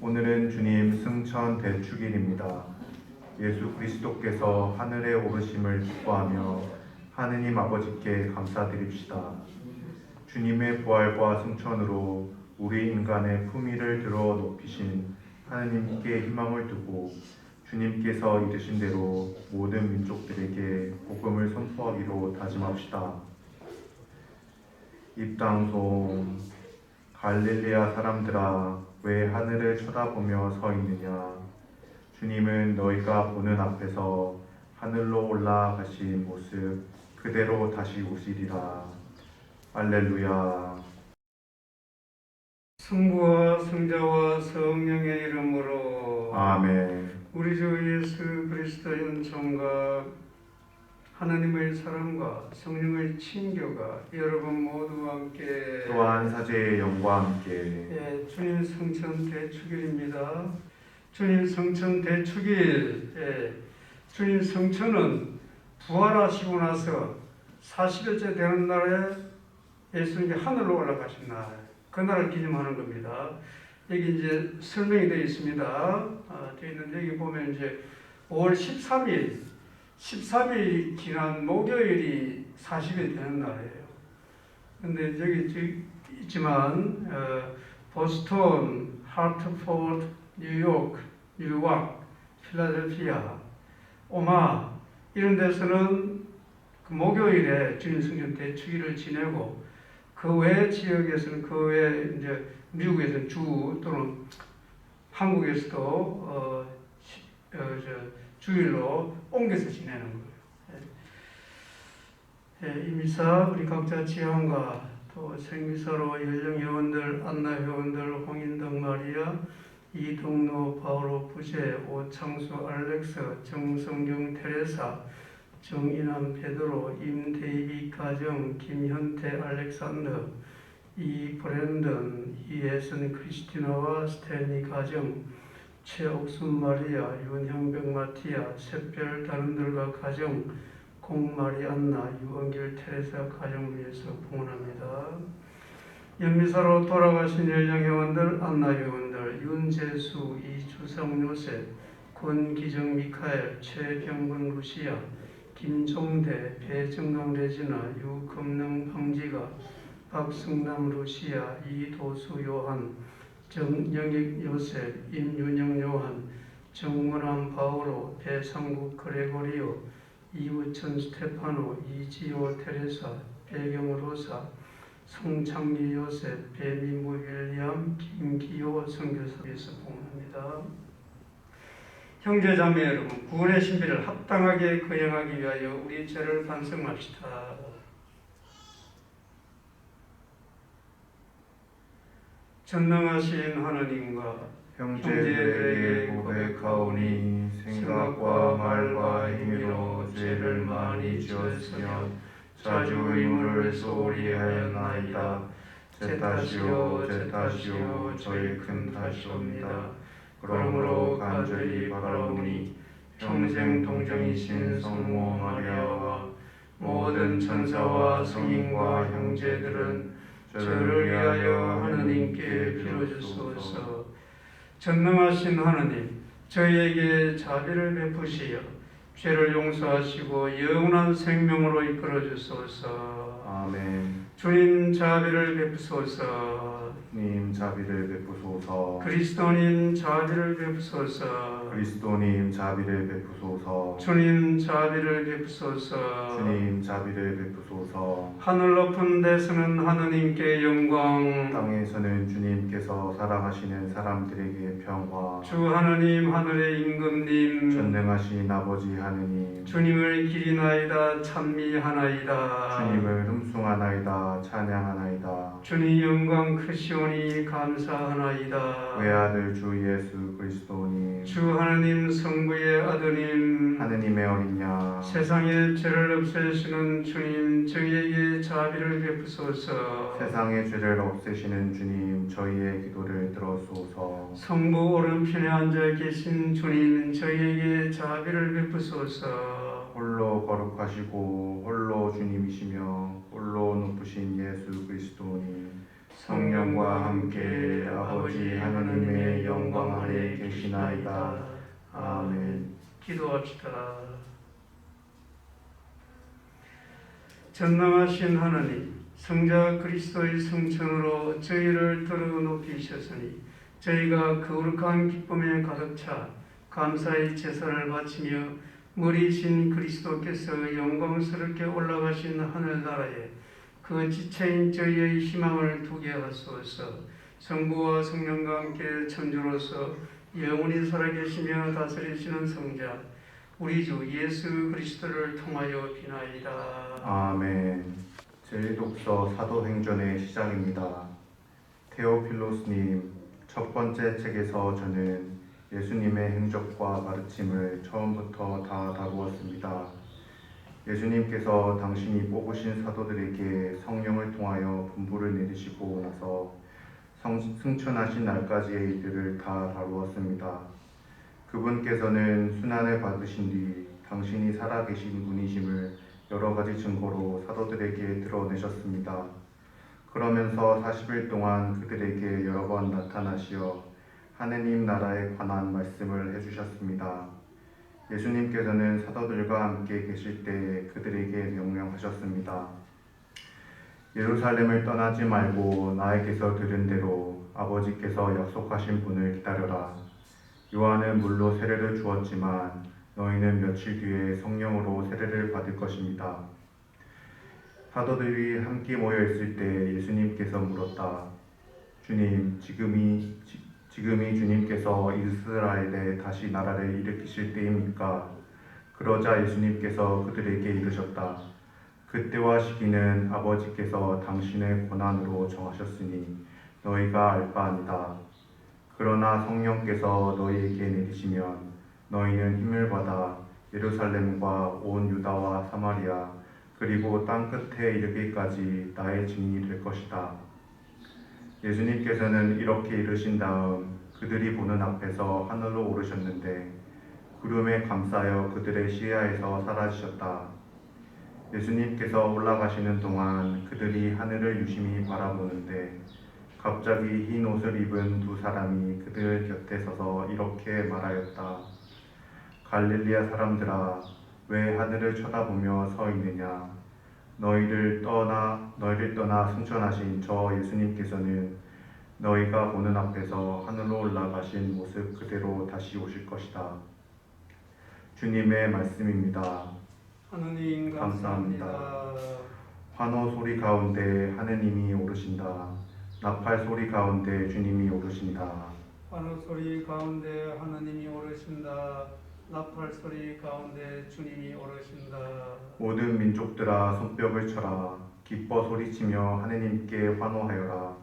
오늘은 주님 승천 대축일입니다. 예수 그리스도께서 하늘에 오르심을 기뻐하며 하느님 아버지께 감사드립시다. 주님의 부활과 승천으로 우리 인간의 품위를 들어 높이신 하느님께 희망을 두고 주님께서 이르신 대로 모든 민족들에게 복음을 선포하기로 다짐합시다. 입당송. 갈릴레아 사람들아, 왜 하늘을 쳐다보며 서 있느냐? 주님은 너희가 보는 앞에서 하늘로 올라가신 모습 그대로 다시 오시리라. 할렐루야. 성부와 성자와 성령의 이름으로 아멘. 우리 주 예수 그리스도의 은총과 하나님의 사랑과 성령의 친교가 여러분 모두와 함께 또한 사제의 영과 함께 주님 성천 대축일입니다. 주님 성천 대축일. 주님 성천은 부활하시고 나서 40일째 되는 날에 예수님이 하늘로 올라가신 날, 그날을 기념하는 겁니다. 여기 이제 설명이 되어 있습니다. 되어 있는데 여기 보면 이제 5월 13일 지난 목요일이 40일 되는 날이에요. 근데 여기 있지만 보스턴, 하트포드, 뉴욕, 필라델피아, 오마 이런 데서는 그 목요일에 주님 성전 대축일을 지내고 그 외 지역에서는 그 외 이제 미국에서는 주 또는 한국에서도 주일로 옮겨서 지내는 거예요. 이 미사 우리 각자 지향과 또 생미사로 연령 회원들, 안나 회원들, 홍인덕 마리아, 이동로, 바오로 부재, 오창수 알렉스, 정성경 테레사, 정인환 베드로, 임데이비 가정, 김현태 알렉산더, 이브랜든, 이예선 크리스티나와 스탠리 가정, 최옥순 마리아, 윤형백 마티아, 샛별 다른들과 가정, 공마리 안나, 유원길 테레사 가정을 위해서 봉헌합니다. 연미사로 돌아가신 연령회원들, 안나회원들, 윤재수, 이주성 요셉, 권기정 미카엘, 최병근 루시아, 김종대, 배정강 레지나, 유금능 황지가, 박승남 루시아, 이도수 요한, 정영익 요셉, 임윤영 요한, 정문함 바오로, 배상국 그레고리오, 이우천 스테파노, 이지호 테레사, 배경 로사, 송창기 요셉, 배민무 윌리엄, 김기호 선교사에서 봉헌합니다. 형제자매 여러분, 구원의 신비를 합당하게 거행하기 위하여 우리 죄를 반성합시다. 전능하신 하나님과 형제들에게 고백하오니 생각과 말과 힘으로 죄를 많이 지었으며 자주 의무를 소홀히 하였나이다. 제 탓이요 제 탓이요 저의 큰 탓이옵니다. 그러므로 간절히 바라오니 평생 동정이신 성모 마리아와 모든 천사와 성인과 형제들은 저를 위하여 하느님께 빌어주소서. 전능하신 하느님, 저희에게 자비를 베푸시어 죄를 용서하시고 영원한 생명으로 이끌어 주소서. 아멘. 주님 자비를 베푸소서. 님 자비를 베푸소서. 그리스도님 자비를 베푸소서. 그리스도님 자비를 베푸소서. 주님 자비를 베푸소서. 주님 자비를 베푸소서. 하늘 높은 데서는 하느님께 영광, 땅에서는 주님께서 사랑하시는 사람들에게 평화. 주 하느님 하늘의 임금님, 전능하신 아버지 하느님, 주님을 기리나이다 찬미하나이다. 주님을 흠숭하나이다 찬양하나이다. 주님 영광 크시오니 감사하나이다. 외아들 주 예수 그리스도님, 주 하느님 성부의 아드님, 하느님의 어린 양, 세상의 죄를 없애시는 주님, 저희에게 자비를 베푸소서. 세상의 죄를 없애시는 주님, 저희의 기도를 들어소서. 성부 오른편에 앉아 계신 주님, 저희에게 자비를 베푸소서. 홀로 거룩하시고 홀로 주님이시며 홀로 높으신 예수 그리스도님, 성령과 함께 아버지 하나님의 영광 아래 계시나이다. 아멘. 기도합시다. 전능하신 하나님, 성자 그리스도의 성천으로 저희를 들어 높이셨으니 저희가 거룩한 기쁨에 가득 차 감사의 제사를 바치며 머리신 그리스도께서 영광스럽게 올라가신 하늘나라에 그 지체인 저희의 희망을 두게 하소서. 성부와 성령과 함께 천주로서 영원히 살아계시며 다스리시는 성자 우리 주 예수 그리스도를 통하여 비나이다. 아멘. 제1독서 사도행전의 시작입니다. 테오필로스님, 첫 번째 책에서 저는 예수님의 행적과 가르침을 처음부터 다 다루었습니다. 예수님께서 당신이 뽑으신 사도들에게 성령을 통하여 분부를 내리시고 나서 승천하신 날까지의 일들을 다 다루었습니다. 그분께서는 순환을 받으신 뒤 당신이 살아계신 분이심을 여러 가지 증거로 사도들에게 드러내셨습니다. 그러면서 40일 동안 그들에게 여러 번 나타나시어 하느님 나라에 관한 말씀을 해주셨습니다. 예수님께서는 사도들과 함께 계실 때 그들에게 명령하셨습니다. 예루살렘을 떠나지 말고 나에게서 들은 대로 아버지께서 약속하신 분을 기다려라. 요한은 물로 세례를 주었지만 너희는 며칠 뒤에 성령으로 세례를 받을 것입니다. 사도들이 함께 모여 있을 때 예수님께서 물었다. 주님, 지금이 주님께서 이스라엘에 다시 나라를 일으키실 때입니까? 그러자 예수님께서 그들에게 이르셨다. 그때와 시기는 아버지께서 당신의 권한으로 정하셨으니 너희가 알 바 아니다. 그러나 성령께서 너희에게 내리시면 너희는 힘을 받아 예루살렘과 온 유다와 사마리아 그리고 땅 끝에 이르기까지 나의 증인이 될 것이다. 예수님께서는 이렇게 이르신 다음 그들이 보는 앞에서 하늘로 오르셨는데 구름에 감싸여 그들의 시야에서 사라지셨다. 예수님께서 올라가시는 동안 그들이 하늘을 유심히 바라보는데 갑자기 흰 옷을 입은 두 사람이 그들 곁에 서서 이렇게 말하였다. 갈릴리아 사람들아, 왜 하늘을 쳐다보며 서 있느냐? 너희를 떠나 승천하신 저 예수님께서는 너희가 보는 앞에서 하늘로 올라가신 모습 그대로 다시 오실 것이다. 주님의 말씀입니다. 하느님 감사합니다. 환호 소리 가운데 하느님이 오르신다. 나팔 소리 가운데 주님이 오르신다. 환호 소리 가운데 하느님이 오르신다. 나팔 소리 가운데 주님이 오르신다. 모든 민족들아 손뼉을 쳐라. 기뻐 소리치며 하느님께 환호하여라.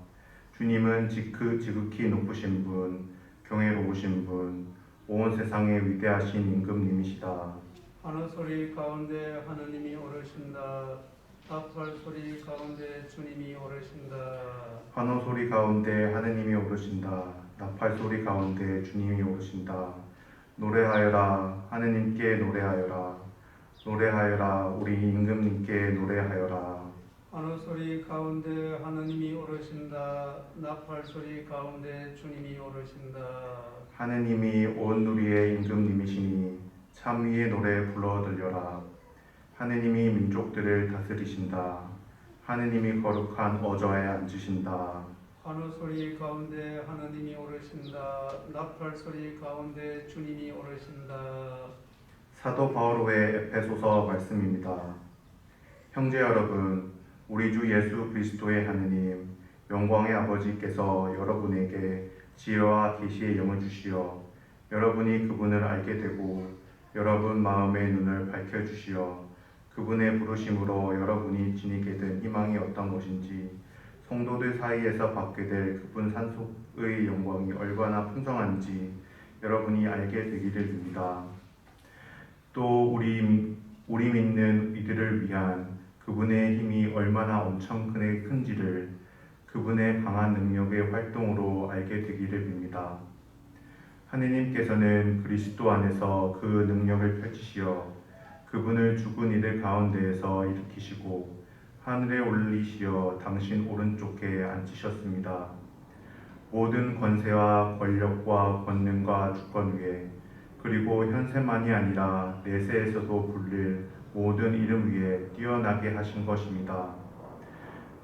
주님은 지극히 높으신 분, 경외로우신 분, 온 세상의 위대하신 임금님이시다. 환호 소리 가운데 하느님이 오르신다. 나팔 소리 가운데 주님이 오르신다. 환호 소리 가운데 하느님이 오르신다. 나팔 소리 가운데 주님이 오르신다. 노래하여라. 하느님께 노래하여라. 노래하여라. 우리 임금님께 노래하여라. 환호 소리 가운데 하느님이 오르신다. 나팔 소리 가운데 주님이 오르신다. 하느님이 온 누리의 임금님이시니 참 위의 노래 불러 들려라. 하느님이 민족들을 다스리신다. 하느님이 거룩한 어저에 앉으신다. 환호 소리 가운데 하느님이 오르신다. 나팔 소리 가운데 주님이 오르신다. 사도 바오로의 에페소서 말씀입니다. 형제 여러분, 우리 주 예수 그리스도의 하느님, 영광의 아버지께서 여러분에게 지혜와 계시의 영을 주시어 여러분이 그분을 알게 되고 여러분 마음의 눈을 밝혀주시어 그분의 부르심으로 여러분이 지니게 된 희망이 어떤 것인지 성도들 사이에서 받게 될 그분 산속의 영광이 얼마나 풍성한지 여러분이 알게 되기를 빕니다. 또 우리 믿는 이들을 위한 그분의 힘이 얼마나 엄청 큰지를 그분의 강한 능력의 활동으로 알게 되기를 빕니다. 하느님께서는 그리스도 안에서 그 능력을 펼치시어 그분을 죽은 이들 가운데에서 일으키시고 하늘에 올리시어 당신 오른쪽에 앉히셨습니다. 모든 권세와 권력과 권능과 주권 위에 그리고 현세만이 아니라 내세에서도 불릴 모든 이름 위에 뛰어나게 하신 것입니다.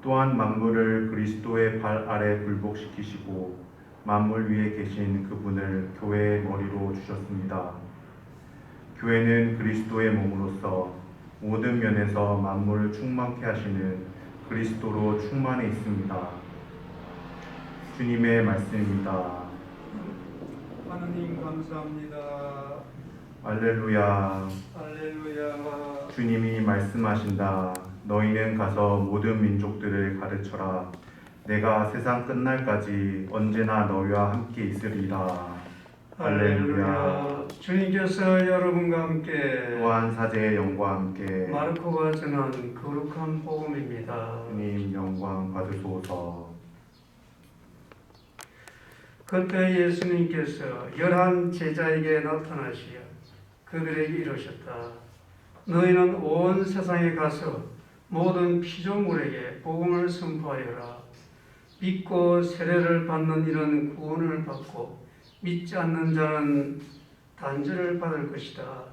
또한 만물을 그리스도의 발 아래 굴복시키시고 만물 위에 계신 그분을 교회의 머리로 주셨습니다. 교회는 그리스도의 몸으로서 모든 면에서 만물을 충만케 하시는 그리스도로 충만해 있습니다. 주님의 말씀입니다. 하나님 감사합니다. 할렐루야. 할렐루야. 주님이 말씀하신다. 너희는 가서 모든 민족들을 가르쳐라. 내가 세상 끝날까지 언제나 너희와 함께 있으리라. 할렐루야. 주님께서 여러분과 함께 또한 사제의 영과 함께 마르코가 전한 거룩한 복음입니다. 주님 영광 받으소서. 그때 예수님께서 11 제자에게 나타나시어 그들에게 이르셨다. 너희는 온 세상에 가서 모든 피조물에게 복음을 선포하여라. 믿고 세례를 받는 이는 구원을 받고 믿지 않는 자는 단죄를 받을 것이다.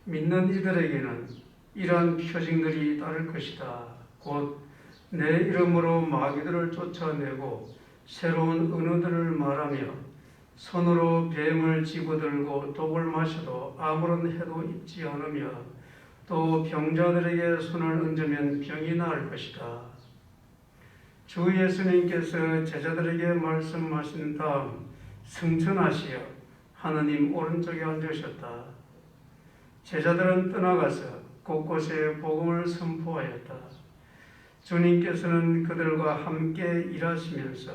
믿는 이들에게는 이러한 표징들이 따를 것이다. 곧 내 이름으로 마귀들을 쫓아내고 새로운 언어들을 말하며 손으로 뱀을 집어들고 독을 마셔도 아무런 해도 입지 않으며 또 병자들에게 손을 얹으면 병이 나을 것이다. 주 예수님께서 제자들에게 말씀하신 다음 승천하시어 하느님 오른쪽에 앉으셨다. 제자들은 떠나가서 곳곳에 복음을 선포하였다. 주님께서는 그들과 함께 일하시면서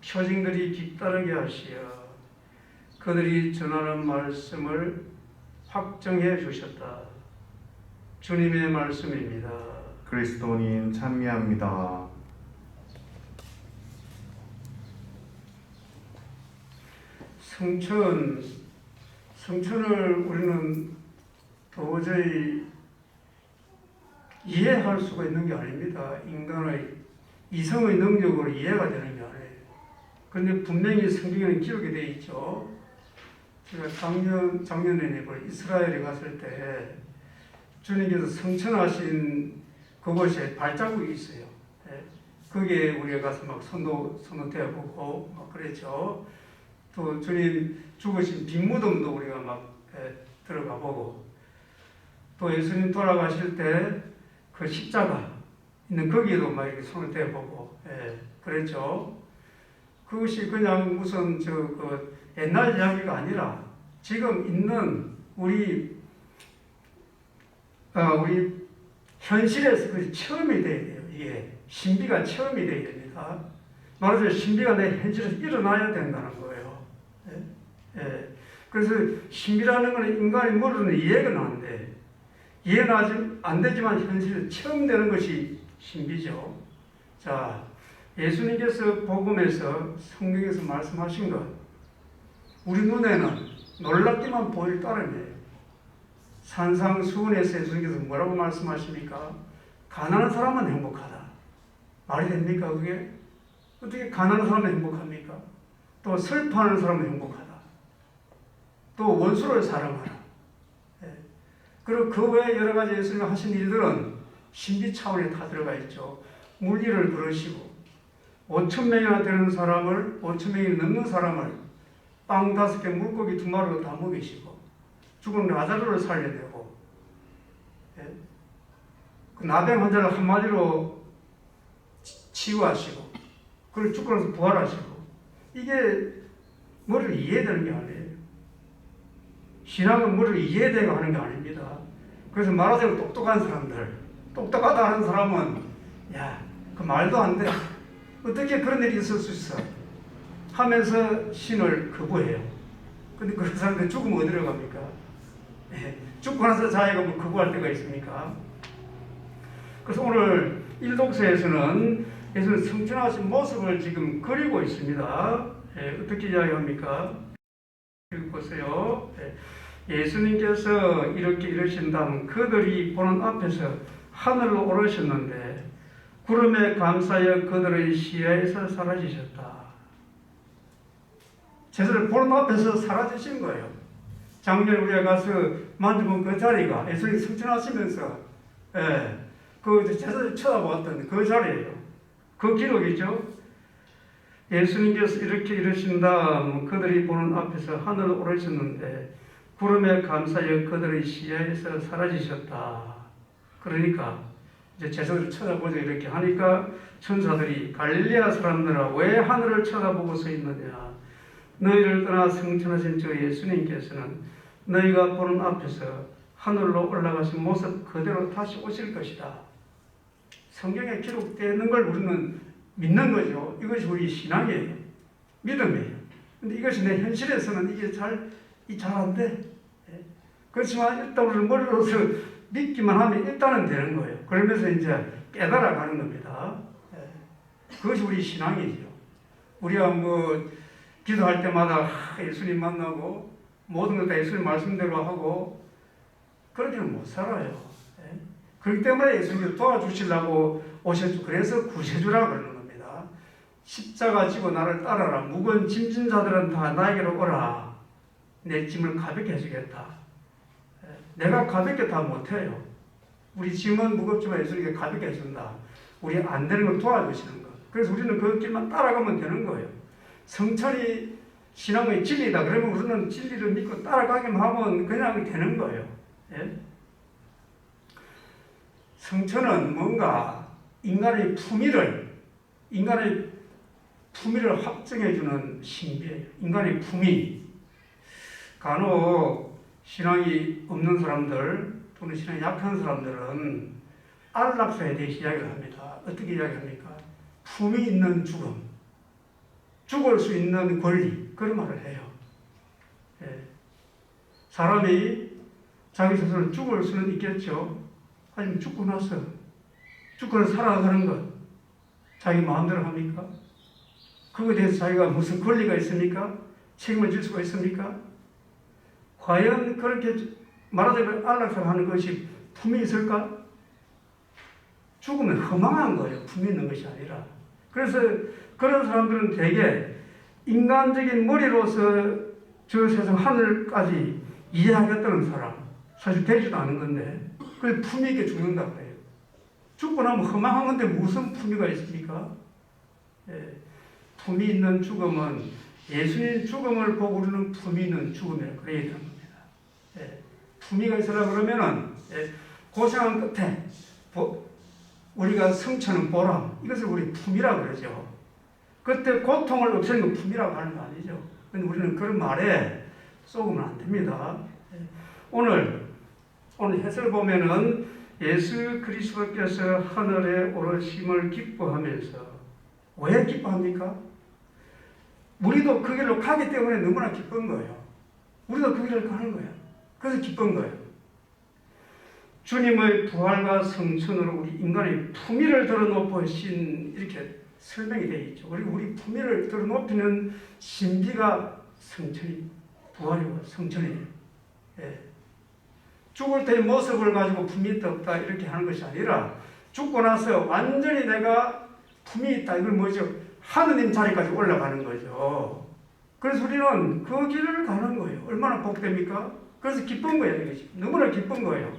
표징들이 뒤따르게 하시어 그들이 전하는 말씀을 확정해 주셨다. 주님의 말씀입니다. 그리스도님 찬미합니다. 성천을 우리는 도저히 이해할 수가 있는 게 아닙니다. 인간의 이성의 능력으로 이해가 되는 게 아니에요. 그런데 분명히 성경에는 기록이 되어 있죠. 제가 작년에 이스라엘에 갔을 때 주님께서 성천하신 그곳에 발자국이 있어요. 거기에 우리가 가서 막 손도 대보고 막 그랬죠. 또 주님 죽으신 빈무덤도 우리가 막 들어가 보고 또 예수님 돌아가실 때 그 십자가 있는 거기에도 막 이렇게 손을 대보고 그랬죠. 그것이 그냥 무슨 그 옛날 이야기가 아니라 지금 있는 우리 현실에서 그 체험이 돼야 돼요. 이게 신비가 체험이 돼야 됩니다. 말하자면 신비가 내 현실에서 일어나야 된다는 거예요. 그래서 신비라는 것은 인간의 머리로는 이해가 나는데 이해는 안 되지만 현실에 체험되는 것이 신비죠. 자, 예수님께서 복음에서 성경에서 말씀하신 것 우리 눈에는 놀랍게만 보일 따름이에요. 산상수훈에서 예수님께서 뭐라고 말씀하십니까? 가난한 사람은 행복하다. 말이 됩니까 그게? 어떻게 가난한 사람은 행복합니까? 또 슬퍼하는 사람은 행복하다. 또 원수를 사랑하라. 그리고 그 외에 여러 가지 예수님이 하신 일들은 신비 차원에 다 들어가 있죠. 물리를 그러시고 5,000명이나 되는 사람을 5,000명이 넘는 사람을 빵 5개 물고기 2마리로 다 먹이시고 죽은 라자로를 살려내고 그 나병 환자를 한마디로 치유하시고 그걸 죽고 나서 부활하시고 이게 머리를 이해되는 게 아니에요. 신앙은 머리를 이해되고 하는 게 아닙니다. 그래서 말하자면 똑똑한 사람들, 똑똑하다 하는 사람은 야, 그 말도 안 돼. 어떻게 그런 일이 있을 수 있어? 하면서 신을 거부해요. 근데 그런 사람들 죽으면 어디로 갑니까? 죽고 나서 자기가 뭐 거부할 때가 있습니까? 그래서 오늘 일독서에서는 예수는 성천하신 모습을 지금 그리고 있습니다. 어떻게 이야기합니까? 보세요. 예수님께서 이렇게 이러신 다음 그들이 보는 앞에서 하늘로 오르셨는데 구름에 감싸여 그들의 시야에서 사라지셨다. 제사를 보는 앞에서 사라지신 거예요. 작년에 우리가 가서 만져본 그 자리가 예수님이 승천하시면서 그 제사를 쳐다보았던 그 자리예요. 그 기록이죠. 예수님께서 이렇게 이르신 다음 그들이 보는 앞에서 하늘로 오르셨는데 구름에 감싸여 그들의 시야에서 사라지셨다. 그러니까 이제 제사를 쳐다보자 이렇게 하니까 천사들이 갈릴레아 사람들아 왜 하늘을 쳐다보고 서 있느냐. 너희를 떠나 승천하신 저 예수님께서는 너희가 보는 앞에서 하늘로 올라가신 모습 그대로 다시 오실 것이다. 성경에 기록되어 있는 걸 우리는 믿는 거죠. 이것이 우리 신앙이에요. 믿음이에요. 근데 이것이 내 현실에서는 이게 잘 안 돼. 그렇지만 일단 우리는 머리로서 믿기만 하면 일단은 되는 거예요. 그러면서 이제 깨달아가는 겁니다. 그것이 우리 신앙이죠. 우리가 기도할 때마다 예수님 만나고 모든 것 다 예수님 말씀대로 하고 그렇게는 못 살아요. 그렇기 때문에 예수님이 도와주시려고 오셨죠. 그래서 구세주라고 그러는 겁니다. 십자가 지고 나를 따라라. 무거운 짐진 자들은 다 나에게로 오라. 내 짐을 가볍게 해주겠다. 내가 가볍게 다 못해요. 우리 짐은 무겁지만 예수님이 가볍게 해준다. 우리 안 되는 걸 도와주시는 거. 그래서 우리는 그 길만 따라가면 되는 거예요. 성철이 신앙의 진리다. 그러면 우리는 진리를 믿고 따라가기만 하면 그냥 되는 거예요. 성천은 뭔가 인간의 품위를 확증해주는 신비예요. 인간의 품위. 간혹 신앙이 없는 사람들 또는 신앙이 약한 사람들은 안락사에 대해서 이야기를 합니다. 어떻게 이야기합니까? 품이 있는 죽음, 죽을 수 있는 권리, 그런 말을 해요. 사람이 자기 스스로 죽을 수는 있겠죠. 하지만 죽고 나서 살아가는 것 자기 마음대로 합니까? 그거에 대해서 자기가 무슨 권리가 있습니까? 책임을 질 수가 있습니까? 과연 그렇게 말하자면 안락사를 하는 것이 품이 있을까? 죽으면 허망한 거예요. 품이 있는 것이 아니라. 그래서 그런 사람들은 대개 인간적인 머리로서 저 세상 하늘까지 이해하겠다는 사람, 사실 되지도 않은 건데 그래서 품위 있게 죽는다고 해요. 죽고 나면 허망한 건데 무슨 품위가 있습니까? 품위 있는 죽음은 예수님 죽음을 보고 우리는 품위 있는 죽음이라고 그래야 되는 겁니다. 품위가 있으라 그러면은 고생한 끝에 우리가 성취하는 보람, 이것을 우리 품위라고 그러죠. 그때 고통을 없애는 건 품위라고 하는 거 아니죠. 근데 우리는 그런 말에 쏘으면 안 됩니다. 오늘 해설 보면은 예수 그리스도께서 하늘에 오르심을 기뻐하면서 왜 기뻐합니까? 우리도 그 길로 가기 때문에 너무나 기쁜 거예요. 우리도 그 길을 가는 거예요. 그래서 기쁜 거예요. 주님의 부활과 성천으로 우리 인간의 품위를 들어놓으신 이렇게 설명이 되어 있죠. 그리고 우리 품위를 들어놓는 신비가 성천이 부활이고 성천이에요. 죽을 때의 모습을 가지고 품위 있다 없다 이렇게 하는 것이 아니라 죽고 나서 완전히 내가 품위 있다. 이걸 뭐죠? 하느님 자리까지 올라가는 거죠. 그래서 우리는 그 길을 가는 거예요. 얼마나 복됩니까? 그래서 기쁜 거예요. 이것이. 너무나 기쁜 거예요.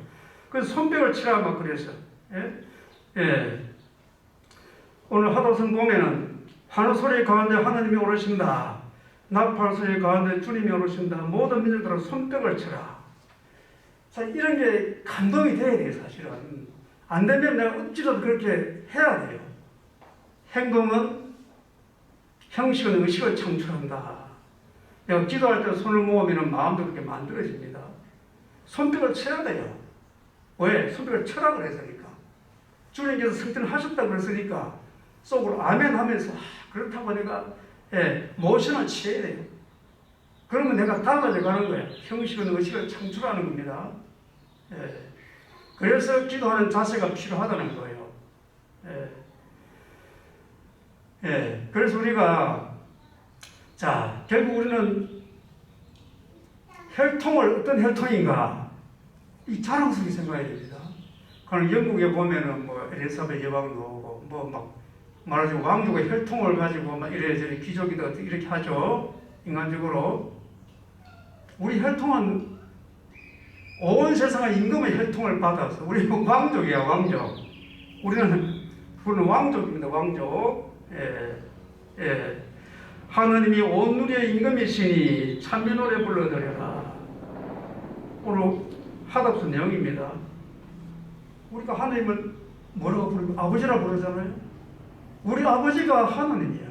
그래서 손뼉을 치라 막 그래서. 오늘 하도선 보면은 환호 소리 가운데 하나님이 오르신다. 나팔 소리 가운데 주님이 오르신다. 모든 민족들은 손뼉을 치라. 자, 이런 게 감동이 돼야 돼요, 사실은. 안 되면 내가 어찌라도 그렇게 해야 돼요. 행동은 형식은 의식을 창출한다. 내가 기도할 때 손을 모으면 마음도 그렇게 만들어집니다. 손뼉을 쳐야 돼요. 왜? 손뼉을 쳐라 그랬으니까. 주님께서 승천하셨다 그랬으니까 속으로 아멘 하면서 그렇다고 내가 모션을 취해야 돼요. 그러면 내가 달라져 가는 거예요. 형식은 의식을 창출하는 겁니다. 그래서 기도하는 자세가 필요하다는 거예요. 그래서 우리가 자, 결국 우리는 혈통을 어떤 혈통인가 이 자랑스럽게 생각해야 됩니다. 그럼 영국에 보면은 뭐 엘리사벳 여왕도 오고 뭐 막 말하자면 왕족의 혈통을 가지고 막 이래저래 귀족이다 이렇게 하죠. 인간적으로 우리 혈통은 온 세상의 임금의 혈통을 받아서 우리 왕족이야 왕족. 우리는 왕족입니다 왕족. 예. 하느님이 온 누리의 임금이시니 찬미 노래 불러드려라. 오늘 하답수 내용입니다. 우리가 하느님을 뭐라고 부르면 아버지라 부르잖아요. 우리 아버지가 하느님이야.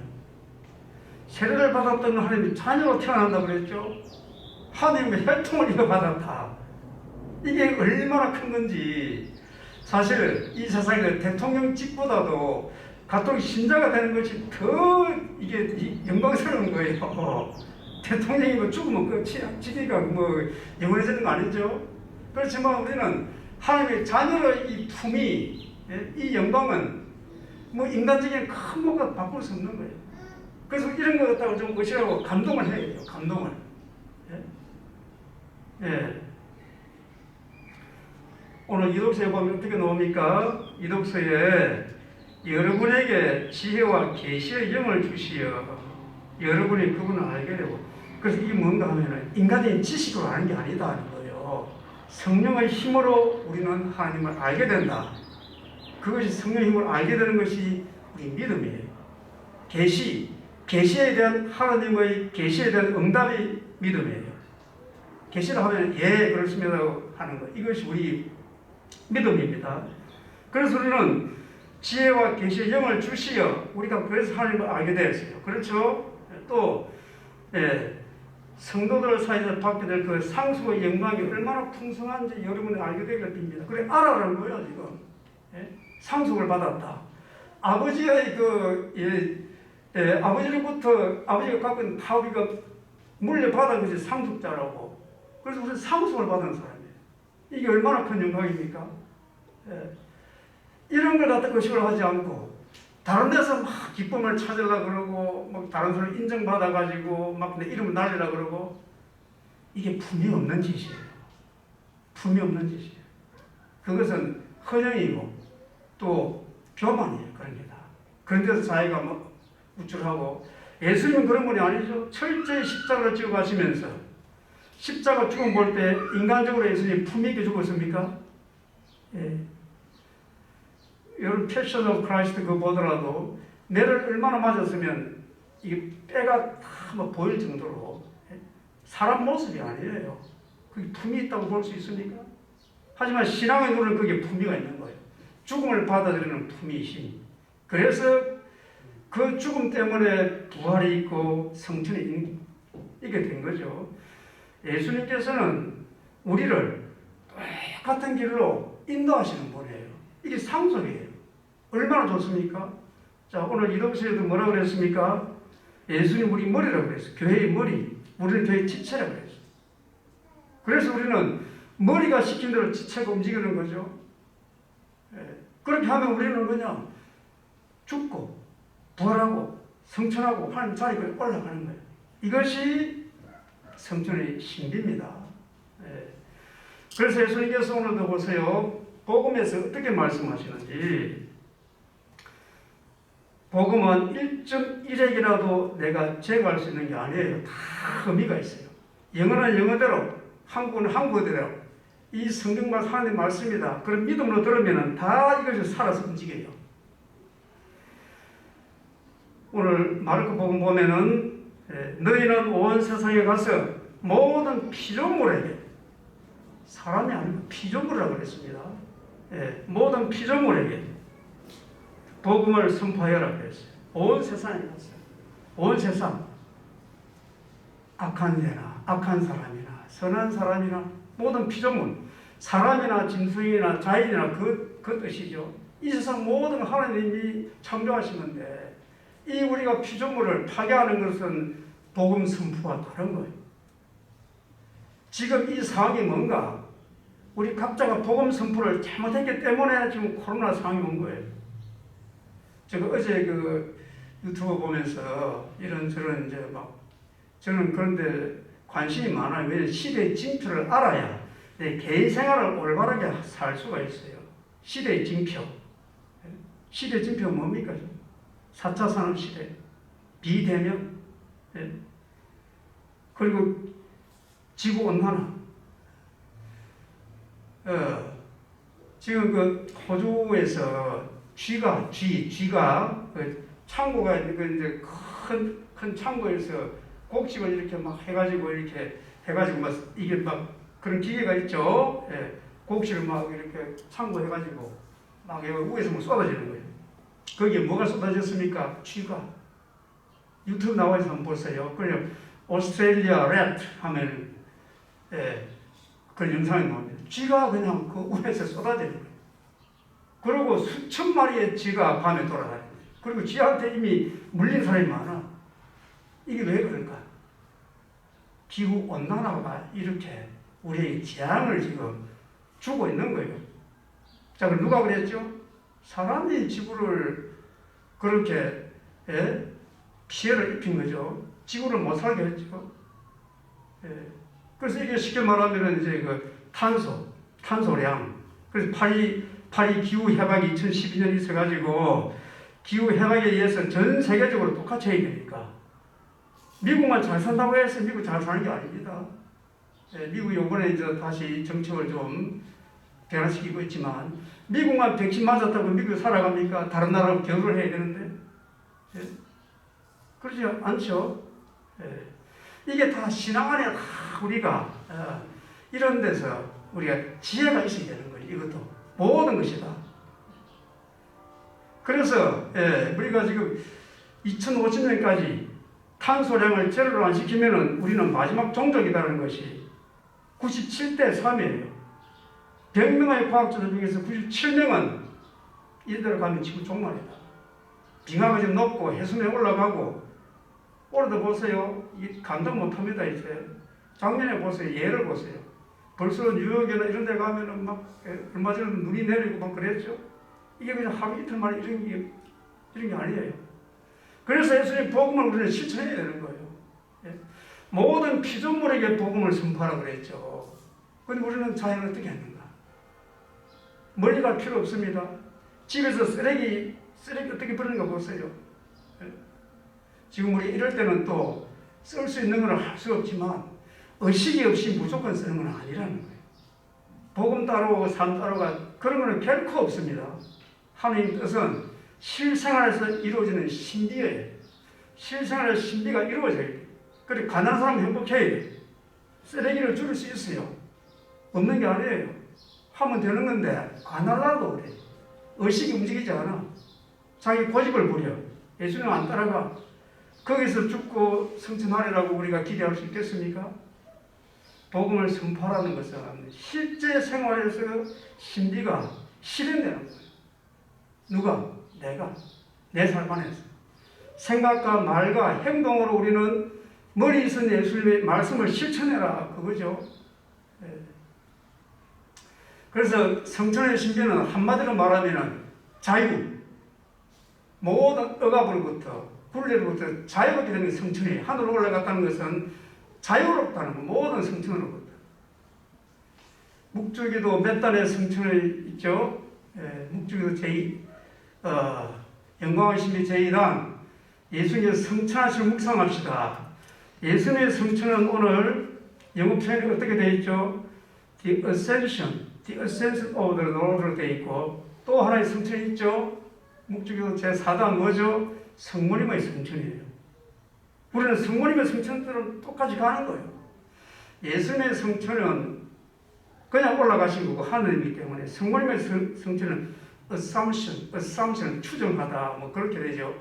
세례를 받았던 하느님이 자녀로 태어난다 그랬죠. 하느님의 혈통을 이어받았다. 이게 얼마나 큰 건지. 사실 이 세상에 대통령직보다도 가톨릭 신자가 되는 것이 더 이게 영광스러운 거예요. 대통령이 뭐 죽으면 끝이야. 지기가 뭐 영원해지는 거 아니죠. 그렇지만 우리는 하나님의 자녀의 이 품위, 이 영광은 뭐 인간적인 큰 것과 바꿀 수 없는 거예요. 그래서 이런 거 갖다가 좀 의식하고 감동을 해야 돼요. 감동을. 예. 오늘 이독서에 보면 어떻게 나옵니까? 이독서에 여러분에게 지혜와 계시의 영을 주시어 여러분이 그분을 알게 되고, 그래서 이게 뭔가 하면은 인간적인 지식으로 아는 게 아니다 하는 거예요. 성령의 힘으로 우리는 하나님을 알게 된다. 그것이 성령의 힘으로 알게 되는 것이 우리 믿음이에요. 계시에 대한 하나님의 계시에 대한 응답이 믿음이에요. 계시를 하면 예 그렇습니다 하는 것, 이것이 우리 믿음입니다. 그래서 우리는 지혜와 계시의 영을 주시어 우리가 그래서 하나님을 알게 되었어요. 그렇죠? 또 성도들 사이에서 받게 될 그 상수의 영광이 얼마나 풍성한지 여러분이 알게 되길 빕니다. 그래 알아라는 거예요 지금. 상속을 받았다. 아버지의 아버지로부터 아버지가 갖고 있는 다 우리가 물려받은 것이 상속자라고. 그래서 우리는 상속을 받은 사람이에요. 이게 얼마나 큰 영광입니까? 이런 걸 갖다 의식을 하지 않고 다른 데서 막 기쁨을 찾으려고 그러고 막 다른 사람 인정받아가지고 막 내 이름을 날리려고 그러고, 이게 품이 없는 짓이에요. 품이 없는 짓이에요. 그것은 헌영이고 또 교만이에요. 그런 게 다. 그런 데서 자기가 막 우쭐하고, 예수님은 그런 분이 아니죠. 철저히 십자가를 지고 가시면서 십자가 죽음 볼 때 인간적으로 예수님 품위 있게 죽었습니까? 예. 여러분 패션 오브 크라이스트 그거 보더라도 매를 얼마나 맞았으면 이게 뼈가 다 막 보일 정도로 사람 모습이 아니에요. 그게 품이 있다고 볼 수 있습니까? 하지만 신앙의 눈은 그게 품위가 있는 거예요. 죽음을 받아들이는 품위이신. 그래서 그 죽음 때문에 부활이 있고 성천이 있게 된 거죠. 예수님께서는 우리를 똑같은 길로 인도하시는 분이에요. 이게 상속이에요. 얼마나 좋습니까? 자, 오늘 이독서에도 뭐라고 그랬습니까? 예수님 우리 머리라고 그랬어요. 교회의 머리. 우리는 교회의 지체라고 그랬어요. 그래서 우리는 머리가 시킨 대로 지체가 움직이는 거죠. 그렇게 하면 우리는 그냥 죽고 부활하고 성천하고 하나님 자리에 올라가는 거예요. 이것이 성천의 신비입니다. 그래서 예수님께서 오늘도 보세요. 복음에서 어떻게 말씀하시는지. 복음은 1.1핵이라도 내가 제거할 수 있는 게 아니에요. 다 의미가 있어요. 영어는 영어대로, 한국은 한국어대로. 이 성경만 하나님 말씀이다. 그런 믿음으로 들으면 다 이것이 살아서 움직여요. 오늘 마르코 복음 보면은 너희는 온 세상에 가서 모든 피조물에게, 사람이 아니고 피조물이라고 그랬습니다. 모든 피조물에게 복음을 선포하여라 그랬어요. 온 세상에 가서, 온 세상, 악한 자나 악한 사람이나 선한 사람이나 모든 피조물, 사람이나 짐승이나 자연이나 그 뜻이죠. 이 세상 모든 하나님이 창조하시는데 이 우리가 피조물을 파괴하는 것은 복음 선포와 다른 거예요. 지금 이 상황이 뭔가? 우리 각자가 복음 선포를 잘못했기 때문에 지금 코로나 상황이 온 거예요. 제가 어제 그 유튜브 보면서 이런저런 이제 막, 저는 그런데 관심이 많아요. 왜냐하면 시대의 징표를 알아야 내 개인 생활을 올바르게 살 수가 있어요. 시대의 징표. 시대의 징표가 뭡니까? 4차 산업시대, 비대면, 그리고 지구온난화. 지금 그 호주에서 쥐가 그 창고가 있는 그 이제 큰 창고에서 곡식을 이렇게 막 해가지고 막 이게 막 그런 기계가 있죠. 곡식을 막 이렇게 창고 해가지고 막 위에서 뭐 쏟아지는 거예요. 거기에 뭐가 쏟아졌습니까? 쥐가. 유튜브 나와서 한번 보세요. 그냥 오스트레일리아 렛 하면 그런 영상이 나옵니다. 쥐가 그냥 그 위에서 쏟아지는 거예요. 그리고 수천 마리의 쥐가 밤에 돌아다니는 거예요. 그리고 쥐한테 이미 물린 사람이 많아. 이게 왜 그럴까? 기후 온난화가 이렇게 우리의 재앙을 지금 주고 있는 거예요. 자, 그럼 누가 그랬죠? 사람이 지구를 그렇게 피해를 입힌 거죠. 지구를 못 살게 했죠. 그래서 이게 쉽게 말하면 이제 그 탄소량. 그래서 파리 기후 협약이 2012년에 있어가지고 기후 협약에 의해서 전 세계적으로 똑같이 해야 되니까. 미국만 잘 산다고 해서 미국 잘 사는 게 아닙니다. 미국이 이번에 이제 다시 정책을 좀 변화시키고 있지만 미국만 백신 맞았다고 미국이 살아갑니까? 다른 나라하고 겨루를 해야 되는데. 그렇지 않죠? 이게 다 신앙 안에 다 우리가 이런 데서 우리가 지혜가 있어야 되는 거예요. 이것도 모든 것이다. 그래서 우리가 지금 2050년까지 탄소량을 제로로 안 시키면은 우리는 마지막 종족이라는 것이 97대 3이에요. 100명의 과학자들 중에서 97명은 이대로 가면 지구 종말이다. 빙하가 좀 높고 해수면이 올라가고 올해도 보세요. 감당 못합니다. 이제 작년에 보세요. 예를 보세요. 벌써 뉴욕이나 이런 데 가면은 막 얼마 전에 눈이 내리고 막 그랬죠. 이게 그냥 하루 이틀 만에 이런 게 아니에요. 그래서 예수님 복음을 우리는 실천해야 되는 거예요. 모든 피조물에게 복음을 선포하라고 그랬죠. 그런데 우리는 자연을 어떻게 했는가? 멀리 갈 필요 없습니다. 집에서 쓰레기 어떻게 버리는가 보세요. 지금 우리 이럴 때는 또 쓸 수 있는 건 할 수 없지만 의식이 없이 무조건 쓰는 건 아니라는 거예요. 복음 따로 삶 따로가 그런 거는 결코 없습니다. 하나님 뜻은 실생활에서 이루어지는 신비예요. 실생활의 신비가 이루어져야 돼요. 그리고 가난한 사람은 행복해야 돼요. 쓰레기를 줄일 수 있어요. 없는 게 아니에요. 하면 되는 건데 안 하려고 그래. 의식이 움직이지 않아. 자기 고집을 부려. 예수님 안 따라가. 거기서 죽고 성천하리라고 우리가 기대할 수 있겠습니까? 복음을 선포하라는 것은 실제 생활에서 신비가 실현되는 거예요. 누가? 내가. 내 삶 안에서. 생각과 말과 행동으로 우리는 머리에 있는 예수님의 말씀을 실천해라. 그거죠. 그래서 성천의 신비는 한마디로 말하면 자유. 모든 억압으로부터 굴레로부터 자유롭게 되는 게 성천이에요. 하늘로 올라갔다는 것은 자유롭다는 거. 모든 성천으로부터. 묵주기도 몇 단의 성천을 있죠. 묵주기도 영광의 신비 제2단 예수님의 성천하시를 묵상합시다. 예수님의 성천은 오늘 영어 표현이 어떻게 되어 있죠? The ascension of the Lord로 되어 있고 또 하나의 성천이 있죠. 묵주기도 제4단 뭐죠? 성모님의 성천이에요. 우리는 성모님의 성천대로 똑같이 가는 거예요. 예수님의 성천은 그냥 올라가신 거고 하늘이기 때문에 성모님의 성천은 assumption, 추정하다, 뭐 그렇게 되죠.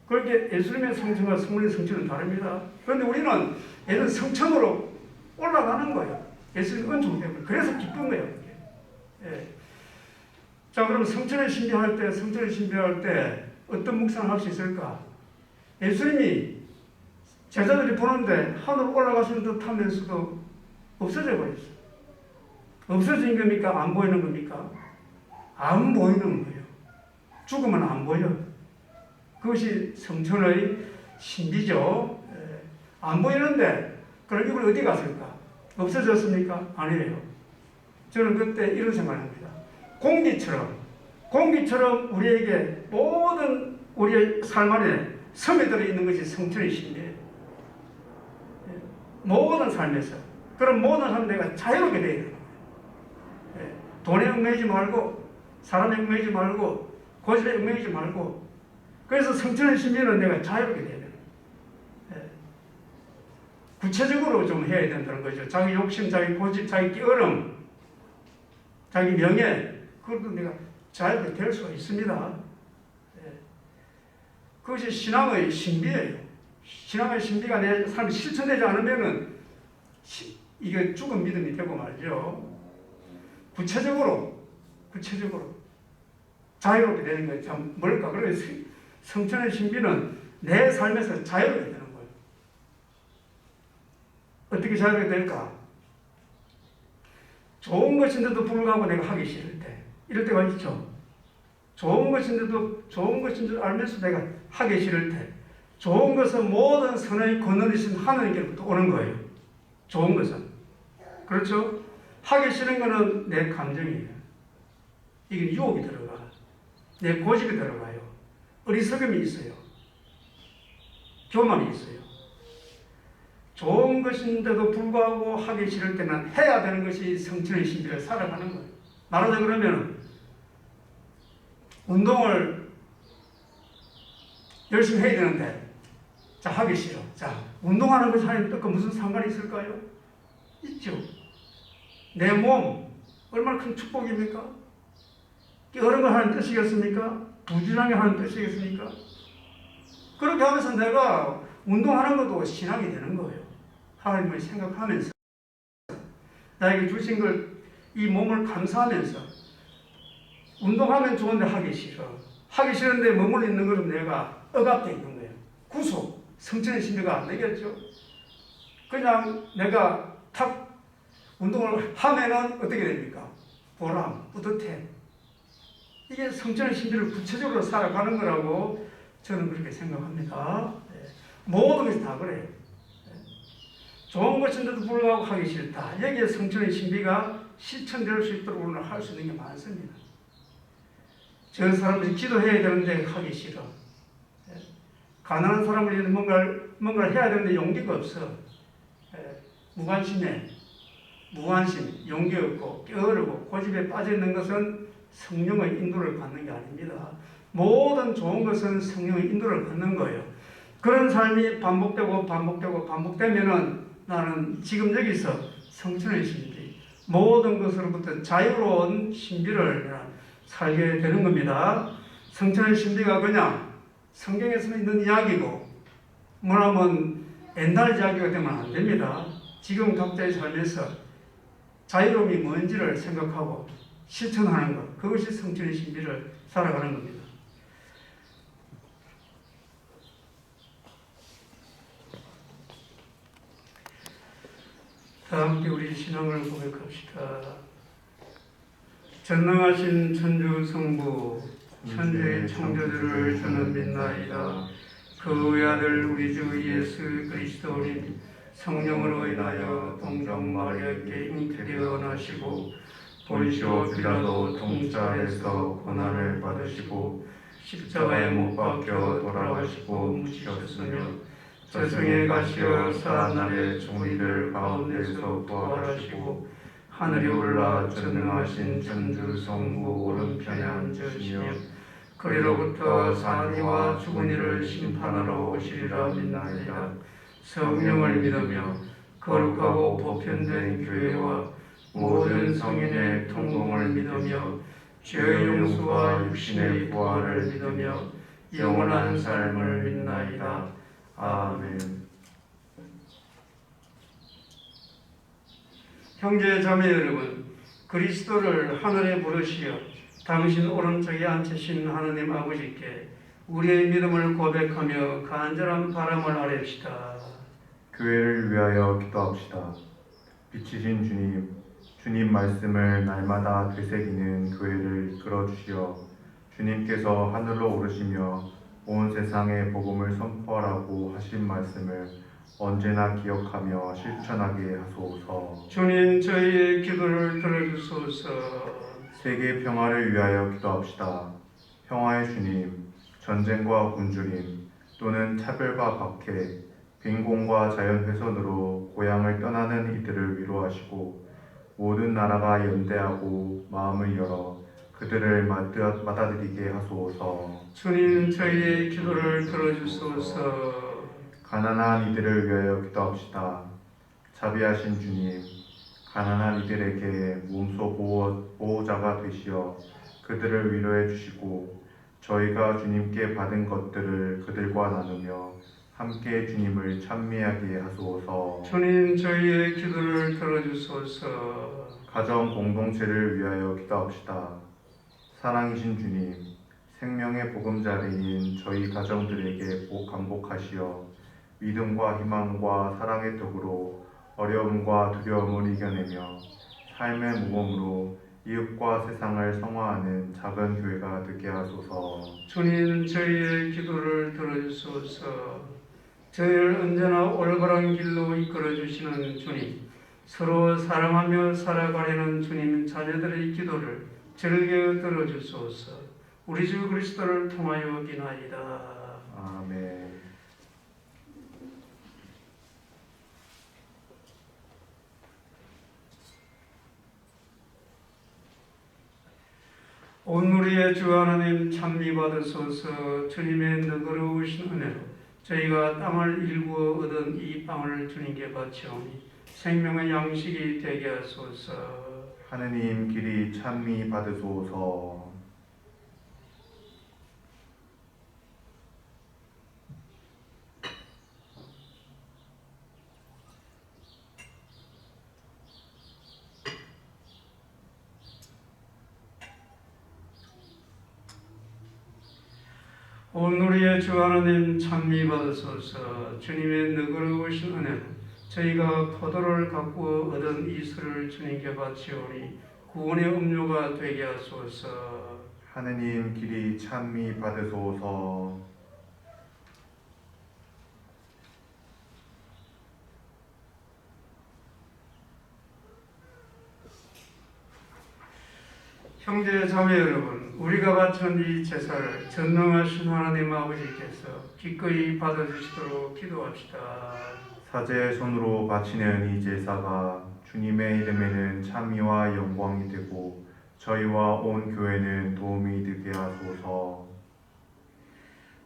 그렇게 예수님의 성천과 성모님의 성천은 다릅니다. 그런데 우리는 얘는 성천으로 올라가는 거예요. 예수님 은총 때문에. 그래서 기쁜 거예요. 자, 그럼 성천을 신비할 때 어떤 묵상을 할 수 있을까? 예수님이 제자들이 보는데 하늘로 올라가시는 듯 하면서도 없어져 버렸어요. 없어진 겁니까? 안 보이는 겁니까? 안 보이는 거예요. 죽으면 안 보여. 그것이 성천의 신비죠. 안 보이는데 그럼 이걸 어디 갔을까? 없어졌습니까? 아니에요. 저는 그때 이런 생각을 합니다. 공기처럼 우리에게 모든 우리의 삶 안에 스며들어 있는 것이 성천의 신비예요. 모든 삶에서. 그런 모든 삶 내가 자유롭게 되어야 돼요. 돈에 얽매이지 말고, 사람에 얽매이지 말고, 고집에 얽매이지 말고. 그래서 성천의 신비는 내가 자유롭게 돼야 돼요. 구체적으로 좀 해야 된다는 거죠. 자기 욕심, 자기 고집, 자기 게으름, 자기 명예, 그것도 내가 자유롭게 될 수가 있습니다. 그것이 신앙의 신비예요. 신앙의 신비가 내 삶에 실천되지 않으면은 이게 죽은 믿음이 되고 말이죠. 구체적으로 자유롭게 되는 거예요. 참 뭘까? 그래서 성천의 신비는 내 삶에서 자유롭게 되는 거예요. 어떻게 자유롭게 될까? 좋은 것인데도 불구하고 내가 하기 싫을 때, 이럴 때가 있죠. 좋은 것인데도 좋은 것인 줄 알면서 내가 하기 싫을 때, 좋은 것은 모든 선의 근원이신 하나님께로부터 오는 거예요. 좋은 것은. 그렇죠? 하기 싫은 것은 내 감정이에요. 이게 유혹이 들어가. 내 고집이 들어가요. 어리석음이 있어요. 교만이 있어요. 좋은 것인데도 불구하고 하기 싫을 때는 해야 되는 것이 성천의 신비를 살아가는 거예요. 말하자 그러면 운동을 열심히 해야 되는데 자 하기 싫어. 자 운동하는 것이 하나님 뜻과 무슨 상관이 있을까요? 있죠. 내 몸 얼마나 큰 축복입니까? 어려운 걸 하는 뜻이겠습니까? 부지런하게 하는 뜻이겠습니까? 그렇게 하면서 내가 운동하는 것도 신앙이 되는 거예요. 하나님을 생각하면서 나에게 주신 걸 이 몸을 감사하면서 운동하면 좋은데 하기 싫어. 하기 싫은데 머물러 있는 것은 내가 억압되어 있는 거예요. 구속, 성천의 신비가 안 되겠죠. 그냥 내가 탁 운동을 하면은 어떻게 됩니까? 보람, 뿌듯해. 이게 성천의 신비를 구체적으로 살아가는 거라고 저는 그렇게 생각합니다. 모든 것이 다 그래요. 좋은 것인데도 불구하고 하기 싫다. 여기에 성천의 신비가 실천될 수 있도록 오늘 할 수 있는 게 많습니다. 저 사람들이 기도해야 되는데 하기 싫어. 가난한 사람을 위해 뭔가를 해야 되는데 용기가 없어. 무관심, 용기 없고 게으르고 고집에 빠져 있는 것은 성령의 인도를 받는 게 아닙니다. 모든 좋은 것은 성령의 인도를 받는 거예요. 그런 삶이 반복되면은 나는 지금 여기서 성천의 신비, 모든 것으로부터 자유로운 신비를 살게 되는 겁니다. 성천의 신비가 그냥 성경에서 있는 이야기고 뭐라면 옛날 이야기가 되면 안 됩니다. 지금 각자의 삶에서 자유로움이 뭔지를 생각하고 실천하는 것, 그것이 성천의 신비를 살아가는 겁니다. 다 함께 우리 신앙을 고백합시다. 전능하신 천주 성부 천지의 창조주를 저는 믿나이다. 그 외아들 우리 주 예수 그리스도님 성령으로 인하여 동정 마리아께 잉태되어 나시고 본시오 빌라도 통치하에서 고난을 받으시고 십자가에 못 박혀 돌아가시고 묻히셨으며 저승에 가시어 사한날에 종이들 가운데서 부활하시고 하늘에 올라 전능하신 천주 성부 오른편에 앉으시며 그리로부터 산 이와 죽은 이를 심판하러 오시리라 믿나이다. 성령을 믿으며 거룩하고 보편된 교회와 모든 성인의 통공을 믿으며 죄의 용서와 육신의 부활을 믿으며 영원한 삶을 믿나이다. 아멘. 형제 자매 여러분, 그리스도를 하늘에 부르시어 당신 오른쪽에 앉으신 하나님 아버지께 우리의 믿음을 고백하며 간절한 바람을 아뢰시다. 교회를 위하여 기도합시다. 빛이신 주님, 주님 말씀을 날마다 되새기는 교회를 이끌어주시어 주님께서 하늘로 오르시며 온 세상에 복음을 선포하라고 하신 말씀을 언제나 기억하며 실천하게 하소서. 주님 저희의 기도를 들어주소서. 세계 평화를 위하여 기도합시다. 평화의 주님, 전쟁과 굶주림 또는 차별과 박해, 빈곤과 자연훼손으로 고향을 떠나는 이들을 위로하시고 모든 나라가 연대하고 마음을 열어 그들을 받아들이게 하소서. 주님 저희의 기도를 들어주소서. 가난한 이들을 위하여 기도합시다. 자비하신 주님, 가난한 이들에게 몸소 보호자가 되시어 그들을 위로해 주시고 저희가 주님께 받은 것들을 그들과 나누며 함께 주님을 찬미하게 하소서. 주님 저희의 기도를 들어주소서. 가정 공동체를 위하여 기도합시다. 사랑이신 주님, 생명의 보금자리인 저희 가정들에게 강복하시어 믿음과 희망과 사랑의 덕으로 어려움과 두려움을 이겨내며 삶의 모범으로 이웃과 세상을 성화하는 작은 교회가 되게 하소서. 주님 저희의 기도를 들어주소서. 저희를 언제나 올바른 길로 이끌어 주시는 주님, 서로 사랑하며 살아가려는 주님 자녀들의 기도를 즐겨 들어주소서. 우리 주 그리스도를 통하여 기나이다. 아멘. 온 우리의 주 하나님 찬미 받으소서. 주님의 너그러우신 은혜로 저희가 땅을 일구어 얻은 이 빵을 주님께 바치오니 생명의 양식이 되게 하소서. 하느님 길이 찬미 받으소서. 온 우리의 주 하나님 찬미 받으소서. 주님의 너그러우신 은혜로 저희가 포도를 가꾸어 얻은 이 술을 주님께 바치오니 구원의 음료가 되게 하소서. 하느님 길이 찬미 받으소서. 형제 자매 여러분, 우리가 바친 이 제사를 전능하신 하나님 아버지께서 기꺼이 받아주시도록 기도합시다. 사제의 손으로 바치는 이 제사가 주님의 이름에는 찬미와 영광이 되고 저희와 온 교회는 도움이 되게 하소서.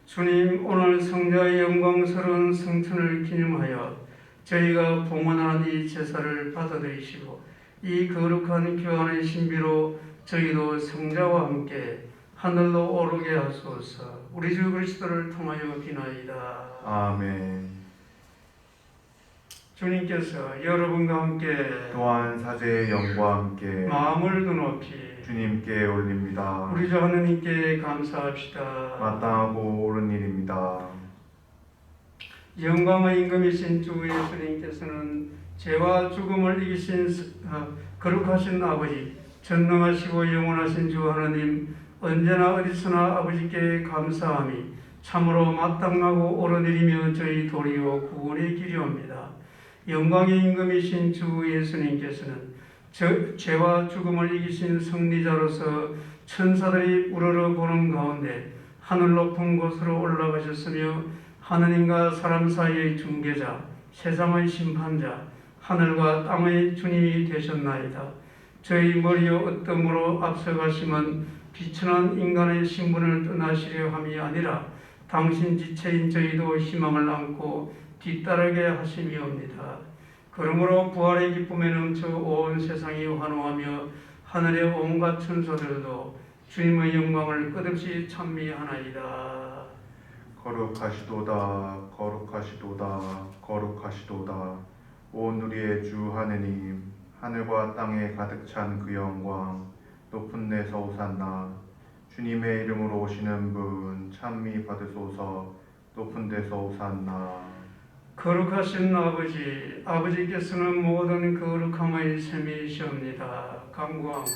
주님, 오늘 성자의 영광스러운 성천을 기념하여 저희가 봉헌한 이 제사를 받아들이시고 이 거룩한 교환의 신비로 저희도 성자와 함께 하늘로 오르게 하소서. 우리 주 그리스도를 통하여 비나이다. 아멘. 주님께서 여러분과 함께 또한 사제의 영과 함께 마음을 드높이 주님께 올립니다. 우리 주 하느님께 감사합시다. 마땅하고 옳은 일입니다. 영광의 임금이신 주 예수님께서는 죄와 죽음을 이기신 거룩하신 아버지, 전능하시고 영원하신 주 하나님, 언제나 어디서나 아버지께 감사함이 참으로 마땅하고 옳은 일이며 저희 도리요 구원의 길이옵니다. 영광의 임금이신 주 예수님께서는 죄와 죽음을 이기신 승리자로서 천사들이 우러러 보는 가운데 하늘 높은 곳으로 올라가셨으며 하느님과 사람 사이의 중개자, 세상의 심판자, 하늘과 땅의 주님이 되셨나이다. 저희 머리요 어떠므로 앞서가심은 비천한 인간의 신분을 떠나시려 함이 아니라 당신 지체인 저희도 희망을 안고 뒤따르게 하심이옵니다. 그러므로 부활의 기쁨에 넘쳐 온 세상이 환호하며 하늘의 온갖 천사들도 주님의 영광을 끝없이 찬미하나이다. 거룩하시도다 거룩하시도다 거룩하시도다. 온 우리의 주 하느님, 하늘과 땅에 가득 찬 그 영광, 높은 데서 오산나. 주님의 이름으로 오시는 분 찬미 받으소서. 높은 데서 오산나. 거룩하신 아버지, 아버지께서는 모든 거룩함의 셈이시옵니다. 간구하오니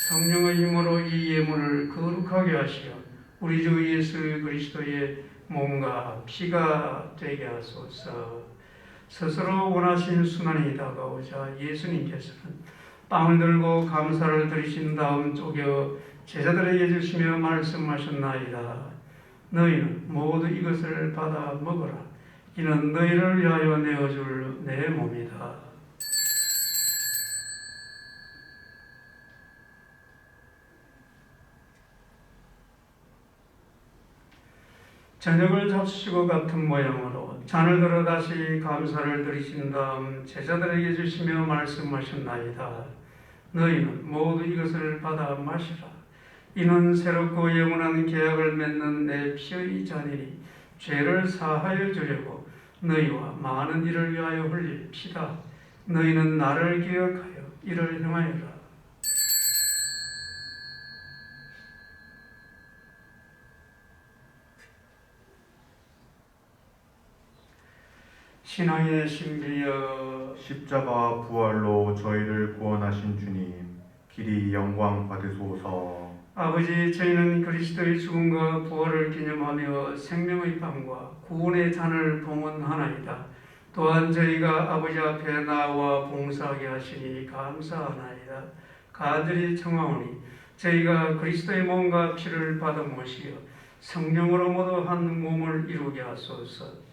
성령의 힘으로 이 예물을 거룩하게 하시어 우리 주 예수 그리스도의 몸과 피가 되게 하소서. 스스로 원하신 순환이 다가오자 예수님께서는 빵을 들고 감사를 드리신 다음 쪼개 제자들에게 주시며 말씀하셨나이다. 너희는 모두 이것을 받아 먹어라. 이는 너희를 위하여 내어줄 내 몸이다. 저녁을 잡수시고 같은 모양으로 잔을 들어 다시 감사를 드리신 다음 제자들에게 주시며 말씀하셨나이다. 너희는 모두 이것을 받아 마시라. 이는 새롭고 영원한 계약을 맺는 내 피의 잔이니 죄를 사하여 주려고 너희와 많은 이를 위하여 흘릴 피다. 너희는 나를 기억하여 이를 행하여라. 신앙의 신비여, 십자가 부활로 저희를 구원하신 주님, 길이 영광 받으소서. 아버지, 저희는 그리스도의 죽음과 부활을 기념하며 생명의 빵과 구원의 잔을 봉헌하나이다. 또한 저희가 아버지 앞에 나와 봉사하게 하시니 감사하나이다. 간절히 청하오니 저희가 그리스도의 몸과 피를 받아 모시어 성령으로 모두 한 몸을 이루게 하소서.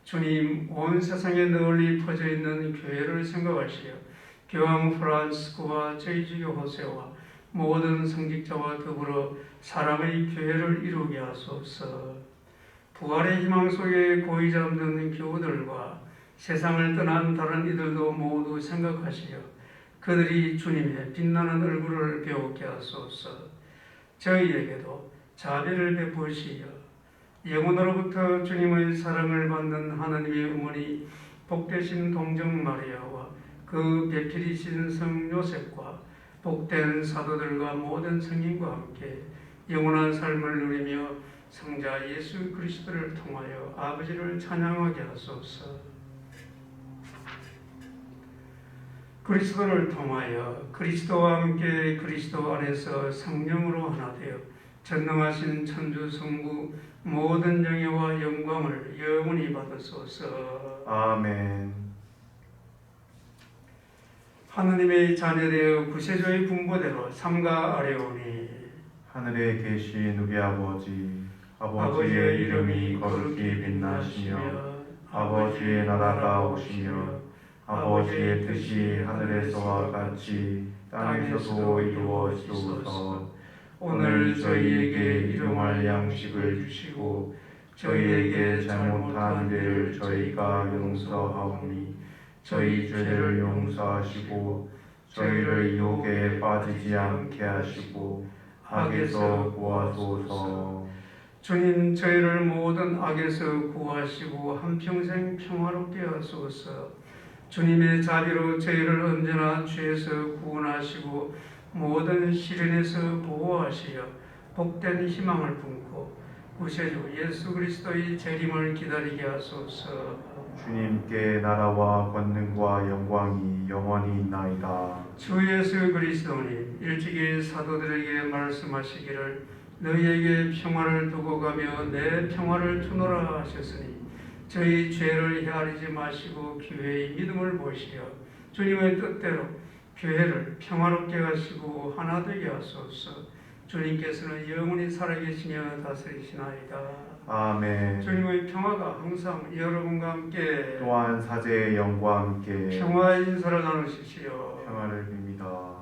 주님, 온 세상에 널리 퍼져 있는 교회를 생각하시어 교황 프란스코와 저희 주교 호세와 모든 성직자와 더불어 사랑의 교회를 이루게 하소서. 부활의 희망 속에 고이 잠드는 교우들과 세상을 떠난 다른 이들도 모두 생각하시어 그들이 주님의 빛나는 얼굴을 배우게 하소서. 저희에게도 자비를 베푸시어 영혼으로부터 주님의 사랑을 받는 하나님의 어머니 복되신 동정 마리아와 그 배필이신 성 요셉과 복된 사도들과 모든 성인과 함께 영원한 삶을 누리며 성자 예수 그리스도를 통하여 아버지를 찬양하게 하소서. 그리스도를 통하여 그리스도와 함께 그리스도 안에서 성령으로 하나 되어 전능하신 천주 성부 모든 영예와 영광을 영원히 받으소서. 아멘. 하느님의 자녀되어 구세주의 분보대로 삼가 아뢰오니 하늘에 계신 우리 아버지, 아버지의 이름이 거룩히 빛나시며 아버지의 나라가 오시며 아버지의 뜻이 하늘에서와 같이 땅에서도 이루어지소서. 오늘 저희에게 일용할 양식을 주시고 저희에게 잘못한 일을 저희가 용서하오니 저희 죄를 용서하시고 저희를 유혹에 빠지지 않게 하시고 악에서 구하소서. 주님, 저희를 모든 악에서 구하시고 한평생 평화롭게 하소서. 주님의 자비로 저희를 언제나 죄에서 구원하시고 모든 시련에서 보호하시어 복된 희망을 품고 구세주 예수 그리스도의 재림을 기다리게 하소서. 주님께 나라와 권능과 영광이 영원히 있나이다. 주 예수 그리스도님, 일찍이 사도들에게 말씀하시기를 너희에게 평화를 두고 가며 내 평화를 주노라 하셨으니 저희 죄를 헤아리지 마시고 교회의 믿음을 보시어 주님의 뜻대로 교회를 평화롭게 하시고 하나 되게 하소서. 주님께서는 영원히 살아계시며 다스리시나이다. 아멘. 주님의 평화가 항상 여러분과 함께 또한 사제의 영과 함께 평화의 인사를 나누십시오. 평화를 빕니다.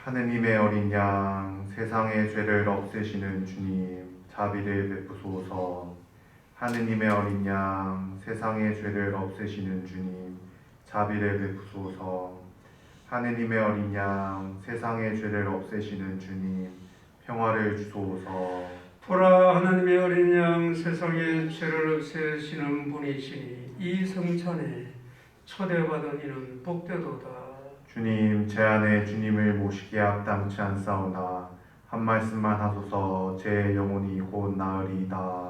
하느님의 어린 양, 세상의 죄를 없애시는 주님, 자비를 베푸소서. 하느님의 어린 양, 세상의 죄를 없애시는 주님, 자비를 베푸소서. 하느님의 어린 양, 세상의 죄를 없애시는 주님, 평화를 주소서. 보라, 하나님의 어린 양, 세상의 죄를 없애시는 분이시니 이 성찬에 초대받은 이는 복되도다. 주님, 제 안에 주님을 모시기에 합당치 않사오나 한 말씀만 하소서. 제 영혼이 곧 나으리이다.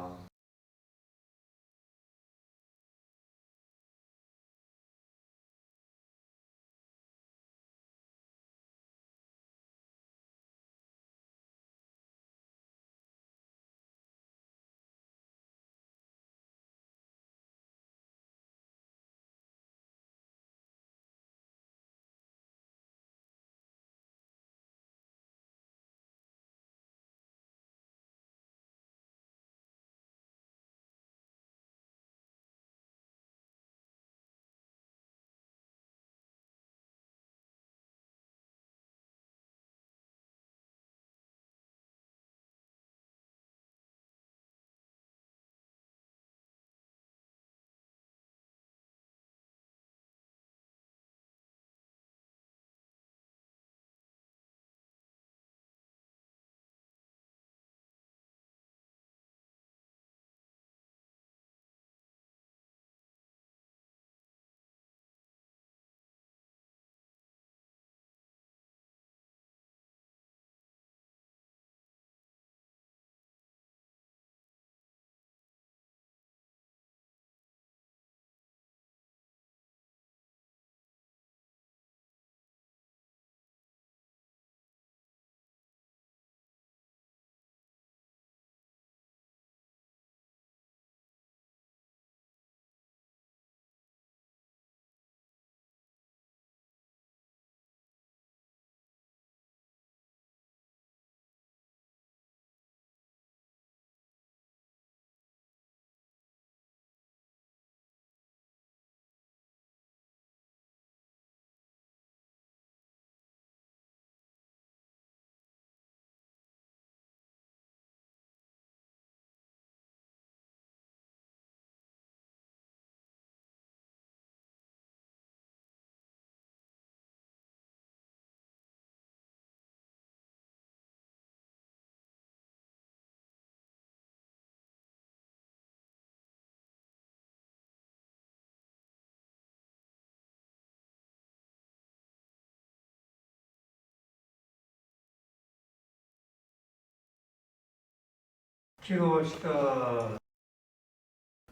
기도합시다.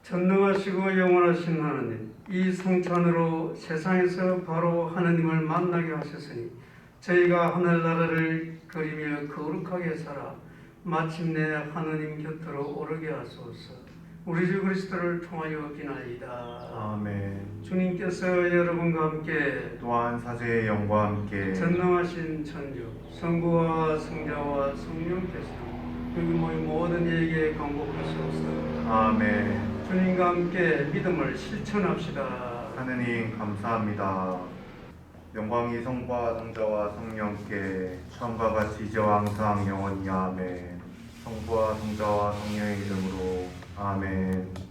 전능하시고 영원하신 하나님, 이 성찬으로 세상에서 바로 하나님을 만나게 하셨으니 저희가 하늘나라를 그리며 거룩하게 살아 마침내 하나님 곁으로 오르게 하소서. 우리 주 그리스도를 통하여 비나이다. 아멘. 주님께서 여러분과 함께 또한 사제의 영과 함께 전능하신 천주 성부와 성자와 성령께서 여기 모인 모든 이에게 강복하소서. 아멘. 주님과 함께 믿음을 실천합시다. 하느님 감사합니다. 영광이 성부와 성자와 성령께 처음과 같이 이제와 항상 영원히 아멘. 성부와 성자와 성령의 이름으로 아멘.